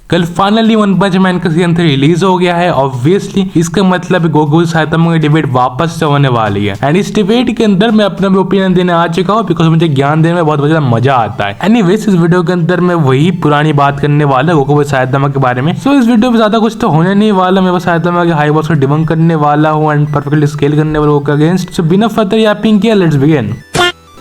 कल finally one पंच man का season 3 release हो गया है। ऑब्वियसली इसका मतलब गोकू साइतामा की डिबेट वापस से होने वाली है एंड इस डिबेट के अंदर मैं अपना भी ओपिनियन देने आ चुका हूँ बिकॉज मुझे ज्ञान देने में बहुत ज्यादा मजा आता है। एनीवेज इस वीडियो के अंदर मैं वही पुरानी बात करने वाला गोकू साइतामा के बारे में। सो इस वीडियो में ज्यादा कुछ तो होने नहीं वाला। मैं बस साइतामा के हाई बॉस को डिबंक करने वाला हूँ एंड परफेक्टली स्केल करने वाला गोकू अगेंस्ट। सो बिना फर्दर यापिंग किया let's begin.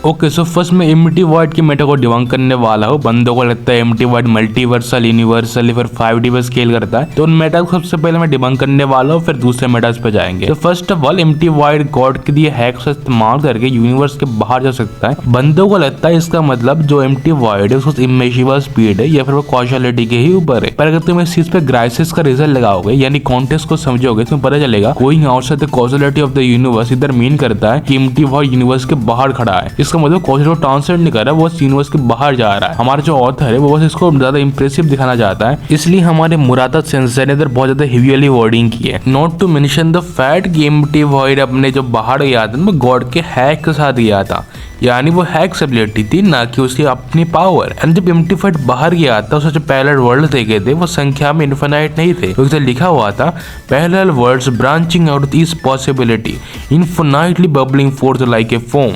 Okay so first मैं एम्प्टी वॉइड की मेटा को डिबंक करने वाला हूँ। बंदों को लगता है एम्प्टी वॉइड मल्टीवर्सल यूनिवर्सल फिर 5D पर स्केल करता है, तो उन मेटा को सबसे पहले मैं डिबंक करने वाला हूँ, फिर दूसरे मेटास पे जाएंगे। तो first of all empty void God के दिए हैक्स का इस्तेमाल करके यूनिवर्स के बाहर जा सकता है। बंदों को लगता है इसका मतलब जो एम्प्टी वॉइड है उसको इमेजिबल स्पीड है या फिर वो कॉशलिटी के ही ऊपर है। पर अगर तुम इस चीज पे ग्राइसिस का रिजल्ट लगाओगे यानी कॉन्टेक्स्ट को समझोगे तो पता चलेगा going outside the causality of the universe इधर मीन करता है कि एम्प्टी वॉइड यूनिवर्स के बाहर खड़ा है। इसका मतलब कॉशलिटी ट्रांसलेट नहीं कर रहा, वो यूनिवर्स के बाहर जा रहा है। हमारा जो ऑथर है वो बस इसको ज्यादा इंप्रेसिव दिखाना चाहता है, इसलिए हमारे मुरादा सेंसर ने इधर बहुत ज्यादा हेवीली वर्डिंग की है। Not to mention the fact कि एम्प्टी वॉइड अपने जो बाहर गया था वो गॉड के हैक के साथ गया था, यानी वो हैक्स एबिलिटी थी ना कि उसकी अपनी पावर। एंड जब एम्प्टी वॉइड बाहर गया था उसने जो पैरेलल वर्ल्ड देखे थे वो संख्या में इन्फिनाइट नहीं थे, क्योंकि लिखा हुआ था parallel worlds branching out this possibility infinitely bubbling forth like a foam.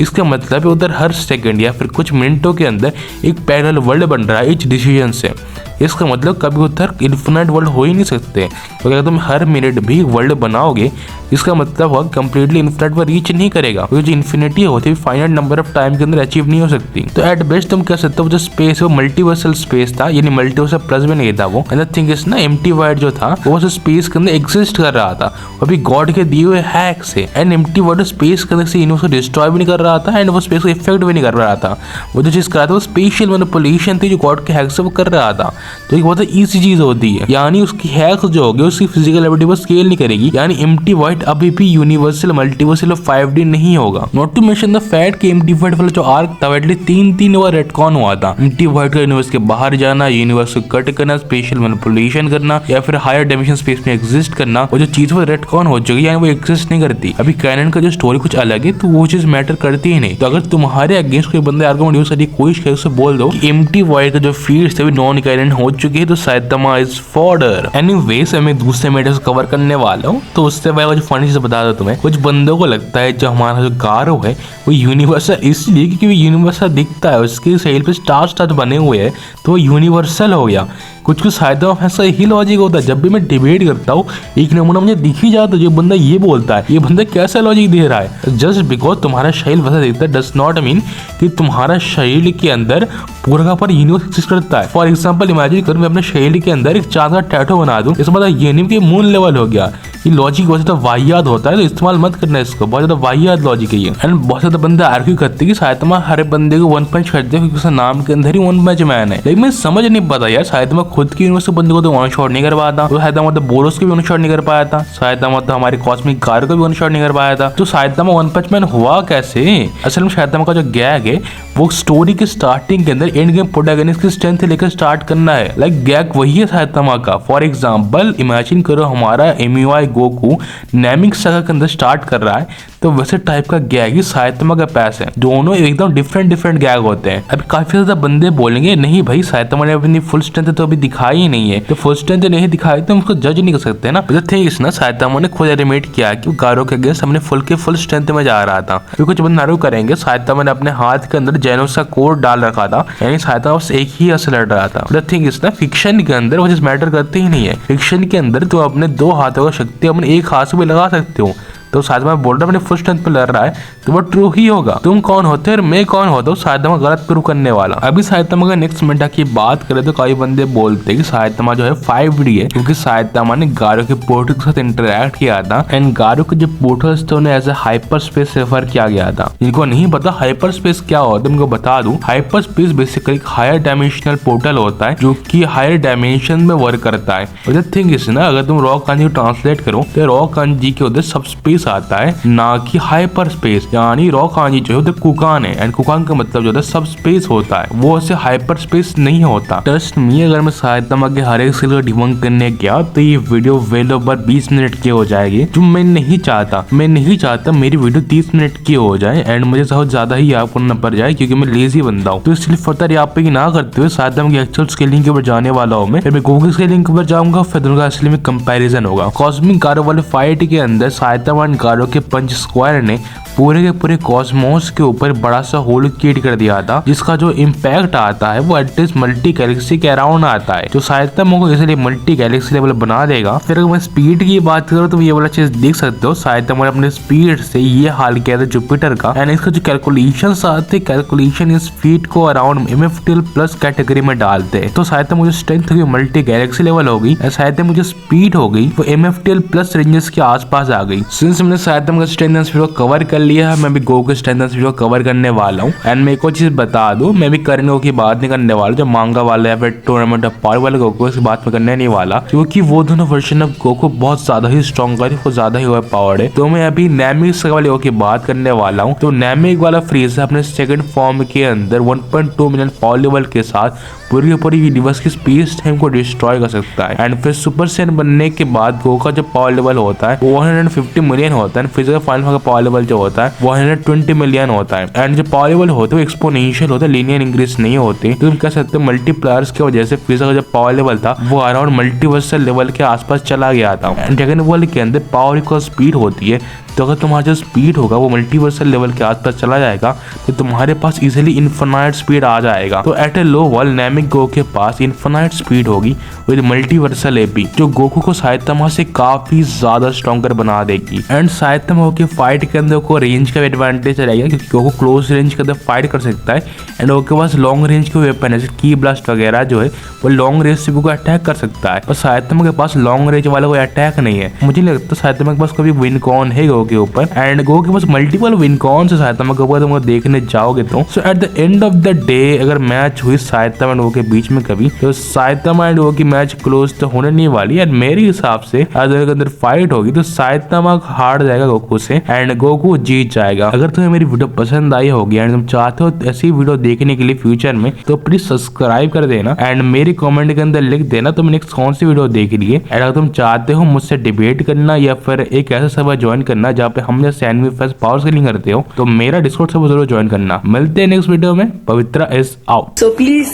इसका मतलब है उधर हर सेकंड या फिर कुछ मिनटों के अंदर एक पैरेलल वर्ल्ड बन रहा है इच डिसीजन से। इसका मतलब कभी उधर इन्फिनाइट वर्ल्ड हो ही नहीं सकते, क्योंकि अगर तुम हर मिनट भी वर्ल्ड बनाओगे इसका मतलब होगा कंप्लीटली इन्फिनाइट पर रीच नहीं करेगा, क्योंकि जो इन्फिनिटी होती है फाइनाइट नंबर ऑफ टाइम के अंदर अचीव नहीं हो सकती। तो एट बेस्ट तुम कह सकते हो जो स्पेस है वो मल्टीवर्सल स्पेस था, यानी मल्टीवर्सल प्लस भी नहीं था वो। एंड द थिंग इज ना एम्प्टी वॉइड जो था वो स्पेस के अंदर एग्जिस्ट कर रहा था, अभी गॉड के दिए हुए हैक से। एंड एम्प्टी वॉइड स्पेस के अंदर से यूनिवर्स को डिस्ट्रॉय भी नहीं कर रहा था एंड वो स्पेस को इफेक्ट भी नहीं कर रहा था। वो जो चीज कर रहा था वो स्पेशल मैनिपुलेशन थी जो गॉड के हैक से वो कर रहा था, तो एक बहुत ईजी चीज होती है। यानी उसकी हैक्स जो होगी उसकी फिजिकल एबिलिटी वो स्केल नहीं करेगी, यानी एम्प्टी वॉइड अभी भी यूनिवर्सल मल्टीवर्सल 5D नहीं होगा। Not to mention the fact कि एम्प्टी वॉइड वाला जो आर्क था एटलीस्ट 3 बार रेटकॉन हुआ था। एम्प्टी वॉइड का यूनिवर्स के बाहर जाना, यूनिवर्स को कट करना, स्पेशल मैनिपुलेशन करना या फिर हायर डायमेंशन स्पेस में एग्जिस्ट करना, वो जो चीज वो रेटकॉन हो चुकी है यानी वो एग्जिस्ट नहीं करती। अभी कैनन का जो स्टोरी कुछ अलग है तो वो चीज मैटर करती ही नहीं। तो अगर तुम्हारे अगेंस्ट कोई बंदे आर्गुमेंट यूज करने की कोशिश करे उससे बोल दो कि एम्प्टी वॉइड का जो फील्ड्स है नॉन कैनन हो चुकी है, तो साइतामा इज फॉर्डर। एनीवेज मैं दूसरे मेटर्स कवर करने वाला हूँ, तो उससे पहले जो फनी चीज बता दो तुम्हें। कुछ बंदों को लगता है जो हमारा जो गारो है वो यूनिवर्सल इसलिए क्योंकि वो यूनिवर्सल दिखता है, उसके सेल पे स्टार बने हुए हैं तो वो यूनिवर्सल हो गया। कुछ साइतामा ऐसा ही लॉजिक होता है। जब भी मैं डिबेट करता हूँ एक नमूना मुझे दिख ही जाता है, जो बंदा ये बोलता है ये बंदा कैसा लॉजिक दे रहा है। जस्ट बिकॉज तुम्हारा शरीर वैसा दिखता है डज नॉट मीन कि तुम्हारा शरीर के अंदर पूरा का पूरा यूनिवर्स एग्जिस्ट करता है। फॉर एग्जाम्पल इमेजिन करो मैं अपने शरीर के अंदर एक चांद का टैटू बना दूं, इसका मतलब ये नहीं कि मून लेवल हो गया। ये लॉजिक बहुत ज्यादा वाहियात होता है, तो इस्तेमाल मत करना इसको, बहुत ज्यादा वाहियात लॉजिक है ये। एंड बहुत ज्यादा बंदा आर्ग्यू करते कि साइतामा हर बंदे को वन पंच करते क्योंकि उसका नाम के अंदर ही वन पंच मैन है। लेकिन मैं समझ नहीं पाता यार, साइतामा खुद की यूनिवर्स के बंदे को तो वन शॉट नहीं कर पाया था, तो साइतामा तो बोरोस को भी वन शॉट नहीं कर पाया था, साइतामा तो हमारे कॉस्मिक कार को भी वन शॉट नहीं कर पाया था। तो साइतामा वन पंच मैन हुआ कैसे? असल में साइतामा का जो गैग है वो स्टोरी के स्टार्टिंग के अंदर एंड गेम प्रोटैगनिस्ट की स्ट्रेंथ लेकर स्टार्ट करना है। लाइक गैग वही है साइतामा का। फॉर एग्जांपल इमेजिन करो हमारा एमयूआई गोकू नेमिक सागा के अंदर स्टार्ट कर रहा है, तो वैसे टाइप का गैग ही साइतामा का पैस है। दोनों एकदम डिफरेंट गैग होते हैं। अभी काफी ज्यादा बंदे बोलेंगे नहीं भाई साइतामा ने अपनी फुल स्ट्रेंथ तो अभी दिखाई ही नहीं है, तो फुल स्ट्रेंथ नहीं दिखाई तो हम उसको जज नहीं कर सकते ना। थिंग इज ना साइतामा ने खुद एडमिट किया कि वो गारो के अगेंस्ट हमने फुल स्ट्रेंथ में जा रहा था। फिर कुछ बंदे आरोप करेंगे साइतामा ने अपने हाथ के अंदर जेनोस का कोड डाल रखा था, यानी साइतामा बस एक ही हाथ से लड़ रहा था। द थिंग इज ना फिक्शन के अंदर वो चीज मैटर करती ही नहीं है। फिक्शन के अंदर तो अपने 2 हाथों का शक्ति अपने एक हाथ से भी लगा सकते हो, तो साइतामा बोल रहा है अपने फुल स्ट्रेंथ पे लड़ रहा है तो वो ट्रू ही होगा। तुम कौन होते और मैं कौन होता हूँ साइतामा गलत प्रूव करने वाला। अभी साइतामा का नेक्स्ट मेटा की बात करें तो कई बंदे बोलते हैं कि साइतामा जो है 5D है, क्योंकि साइतामा ने गारो के पोर्टल के साथ इंटरेक्ट किया था एंड गारो के जो पोर्टल्स थे उन्हें as a hyperspace refer किया गया था। जिनको नहीं पता हाइपर स्पेस क्या होता है उनको बता दूं, हाइपर स्पेस बेसिकली एक हायर डायमेंशनल पोर्टल होता है जो कि हायर डायमेंशन में वर्क करता है। थिंग इज ना अगर तुम रॉ कांजी को ट्रांसलेट करो तो रॉ कांजी के उधर सब स्पेस स्पेस आता है, ना कि हाइपर स्पेस। यानी रॉ कांजी जो है कुकान है, एंड कुकान का मतलब जो है सब स्पेस होता है, वो ऐसे हाइपर स्पेस नहीं होता। ट्रस्ट मी, अगर मैं साइतामा के हर एक स्किल को डिबंक करने गया तो ये वीडियो वेल ओवर 20 मिनट की हो जाएगी, जो मैं नहीं चाहता। मैं नहीं चाहता मेरी वीडियो 30 मिनट की हो जाए एंड मुझे बहुत ज्यादा ही याद करना पड़ जाए, क्योंकि मैं लेजी बंदा हूँ। तो इसलिए फर्दर यहाँ पे ना करते हुए साइतामा की एक्चुअल स्केलिंग के ऊपर जाने वाला हूँ मैं गूगल स्केलिंग के ऊपर जाऊंगा, फिर दोनों का असली में कंपैरिजन होगा। कॉस्मिक गारो वाले फाइट के अंदर साइतामा एंड गारो के पंच स्क्वायर ने पूरे के पूरे कॉस्मोस के ऊपर बड़ा सा होल क्रिएट कर दिया था, जिसका जो इम्पैक्ट आता है वो एटलीस्ट मल्टी गैलेक्सी के अराउंड आता है, जो साइतामा को इसलिए मल्टी गैलेक्सी लेवल बना देगा। फिर अगर मैं स्पीड की बात करूँ तो ये वाला चीज देख सकते हो, साइतामा ने अपने स्पीड से ये हाल किया था जुपिटर का। एंड इसका जो कैलकुलेशन आते, कैलकुलेशन इस फीट को अराउंड MFTL प्लस कैटेगरी में डालते हैं। तो साइतामा मुझे स्ट्रेंथ होगी मल्टी गैलेक्सी लेवल होगी, साइतामा मुझे स्पीड हो गई वो MFTL प्लस रेंजेस के आसपास आ गई। सिंस मैंने साइतामा का स्ट्रेंथ एंड स्पीड को कवर कर लिया है, मैं भी गो के स्ट्रेंथ एंड स्पीड को कवर करने वाला हूँ। एंड मैं एक और चीज बता दूं, मैं भी करने की बात नहीं करने वाला, जो मांगा वाला या फिर टूर्नामेंट ऑफ पावर वाले गोकू की बात में करने नहीं वाला, क्योंकि वो दोनों वर्जन ऑफ गोकू बहुत ज्यादा ही स्ट्रॉन्ग है, वो ज्यादा ही ओवर पावर्ड है। तो मैं अभी नैमिक वाले की बात करने वाला हूँ। तो नैमिक वाला फ्रीज़र अपने सेकंड फॉर्म के अंदर 1.2 मिलियन पावर लेवल के साथ पूरी की पूरी यूनिवर्स की स्पेस टाइम को डिस्ट्रॉय कर सकता है। एंड फिर सुपर सैयन बनने के बाद गो का जो पावर लेवल होता है वो 150 मिलियन होता है। फिर फाइनल का पावर लेवल जो होता है वो 120 मिलियन होता है। एंड जो पावर लेवल होते हैं वो एक्सपोनेंशियल होता है, लीनियर इंक्रीज नहीं होती। तो तुम कह सकते हो मल्टीप्लायर्स की वजह से फिजिक्स का जो पावर लेवल था वो अराउंड मल्टीवर्सल लेवल के आसपास चला गया था। ड्रैगन वर्ल्ड के अंदर पावर इक्वल स्पीड होती है, तो अगर तुम्हारा जो स्पीड होगा वो मल्टीवर्सल लेवल के आसपास चला जाएगा तो तुम्हारे पास इजीली इनफिनाइट स्पीड आ जाएगा। तो एट ए लो वर्ल्ड नैमिक गो के पास इनफिनाइट स्पीड होगी विद मल्टीवर्सल एपी, जो गोकू को साइतामा से काफी ज्यादा स्ट्रॉन्गर बना देगी। एंड साइतामा के फाइट के अंदर को रेंज का एडवांटेज रहेगा, क्योंकि गोकू क्लोज रेंज के अंदर फाइट कर सकता है। एंड उसके पास लॉन्ग रेंज के वेपन है, की ब्लास्ट वगैरह जो है वो लॉन्ग रेंज से को अटैक कर सकता है। और साइतामा के पास लॉन्ग रेंज वाला कोई अटैक नहीं है। मुझे नहीं लगता साइतामा के पास कभी विन कॉन है गो के ऊपर। एंड गो के पास मल्टीपल विन कॉन से साइतामा के ऊपर तुम देखने जाओगे तो so at the end of the day अगर मैच हुई साइतामा एंड गो के बीच में कभी, तो साइतामा एंड गो की मैच क्लोज तो होने नहीं वाली। एंड मेरे हिसाब से अगर अंदर फाइट होगी तो साइतामा हार जाएगा गोकू से एंड गोकू जीत जाएगा। अगर तुम्हें मेरी वीडियो पसंद आई होगी एंड तुम चाहते हो ऐसी वीडियो देखने के लिए फ्यूचर में, तो प्लीज सब्सक्राइब कर देना एंड मेरी कमेंट के अंदर लिख देना तुम नेक्स्ट कौन सी वीडियो देख लिए। एंड अगर तुम चाहते हो मुझसे डिबेट करना या फिर एक ऐसा सर्वर ज्वाइन करना जहाँ पे हम जैसे एनिमी फर्स्ट पावर स्केलिंग करते हो, तो मेरा डिस्कॉर्ड सर्वर जरूर ज्वाइन करना। मिलते हैं नेक्स्ट वीडियो में। Pavitra is out. So please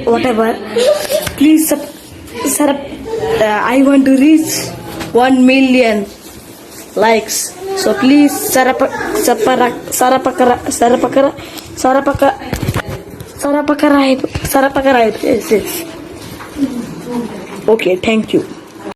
whatever. Please I want to reach 1 million likes. So please Sarapakara. Yes. Okay, thank you.